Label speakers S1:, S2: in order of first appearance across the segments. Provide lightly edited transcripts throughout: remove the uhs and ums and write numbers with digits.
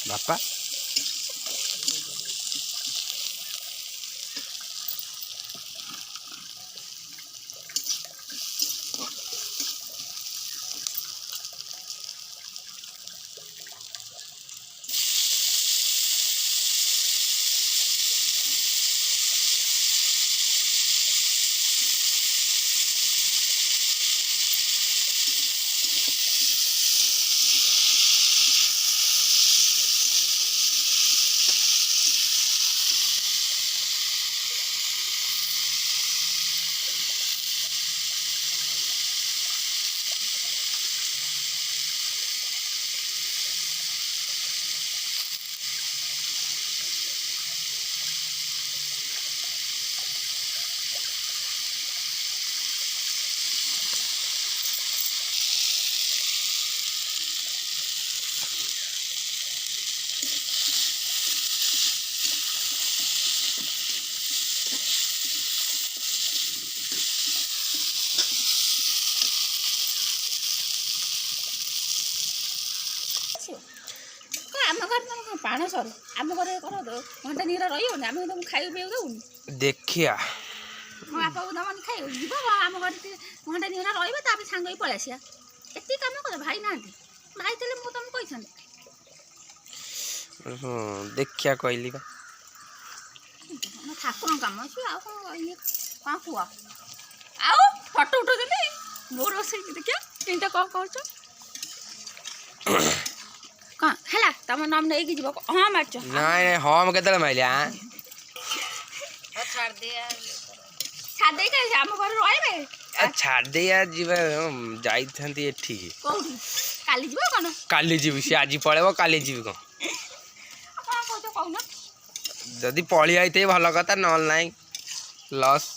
S1: ବାପା
S2: ଆମ ଘରେ ତମ ପାଣ ସରୁ ଆମ ଘରେ କଣ ଘଣ୍ଟା ନିରା ରହିବନି ଆମେ ତମକୁ ଖାଇବାକୁ ପିଇବାକୁ ଦେବୁନି
S1: ଦେଖିଆ
S2: ମୋ ବାପାକୁ ଦବନି ଖାଇବାକୁ ଯିବ ଆମ ଘରେ ଘଣ୍ଟା ନିରା ରହିବ ତାପରେ ସାଙ୍ଗ ହେଇ ପଳେଇ ଆସିବା ଏତିକି କାମ କର ଭାଇ ନାହାନ୍ତି ଭାଇ ଥିଲେ ମୁଁ ତମକୁ କହିଥାନ୍ତି
S1: ଦେଖିଆ କହିଲି ବା
S2: ଠାକୁରଙ୍କ କାମ ଅଛି ଆଉ କଣ ଇଏ କଣ କୁହ ଆଉ ଫଟୋ ଉଠଉଛନ୍ତି ମୋ ରୋଷେଇ ଦେଖିଆ କେମିତି କଣ କରୁଛ କଣ ହେଲା ତମ ନାମ ନେଇକି ଯିବ ହଁ ମାରୁଛ
S1: ନାଇଁ ନାଇଁ ହଁ ମୁଁ କେତେବେଳେ ମାଇଲି
S2: ଛାଡ଼ି ଦେଇକି ଆମ ଘରେ ରହିବେ
S1: ଛାଡ଼ି ଯିବା ଯାଇଥାନ୍ତି ଏଠିକି
S2: କୋଉଠି କାଲି ଯିବ କଣ
S1: କାଲି ଯିବି ସେ ଆଜି ପଳେଇବ କାଲି ଯିବି କଣ
S2: କଣ କହୁଛ କହୁନ
S1: ଯଦି ପଳେଇ ଆଇଥିବେ ଭଲ କଥା ନହେଲେ ନାହିଁ ଲସ୍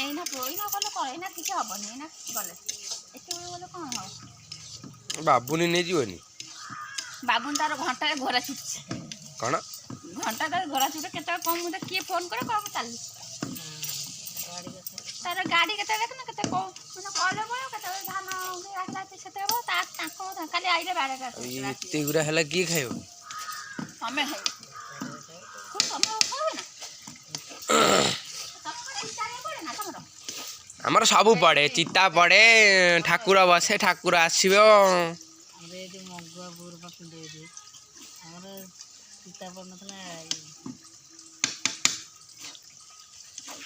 S2: ଏଇନା ଗଲେ କଣ ଏଇନା କିଛି ହବନି ଏଇନା ଗଲେ ଏତେବେଳେ ଗଲେ କଣ ହବ
S1: ବାବୁନି ନେଇଯିବନି
S2: ବାବୁନି ତାର ଘଣ୍ଟାରେ ଘୋରା ଛୁଟୁଛି
S1: କଣ
S2: ଘଣ୍ଟା ତାର ଘୋରା ଛୁଟେ କେତେବେଳେ କଣ ମୋତେ କିଏ ଫୋନ୍ କରେ କଣ ଚାଲି ତାର ଗାଡ଼ି କେତେବେଳେ କେତେ କଣ ମାନେ କଲେ ପଳେଇବ କେତେବେଳେ ଧାନ ଆସିଲା ସେତେବେଳେ ତାଙ୍କ କାଲି ଆଇଲେ ବାରଟା
S1: ଏତେ ଗୁରା ହେଲା କିଏ ଖାଇବ
S2: ତମେ ଖାଇବ ତମେ ଖାଇବେ ନା
S1: ଆମର ସବୁ ପଡ଼େ ଚିତା ପଡ଼େ ଠାକୁର ବସେ ଠାକୁର ଆସିବ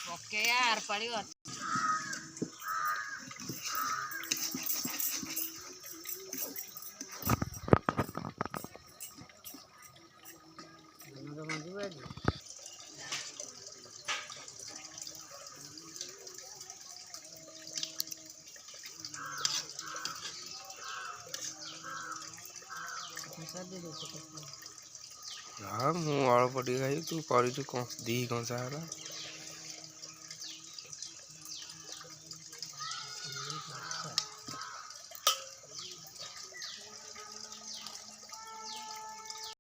S2: ପକେଇବା ଆର ପାଳି
S1: ହଁ ମୁଁ ଅଳ୍ପ ଟିକେ ଖାଇବି ତୁ କରିଛୁ କଣ ଦି କଂସା ହେଲା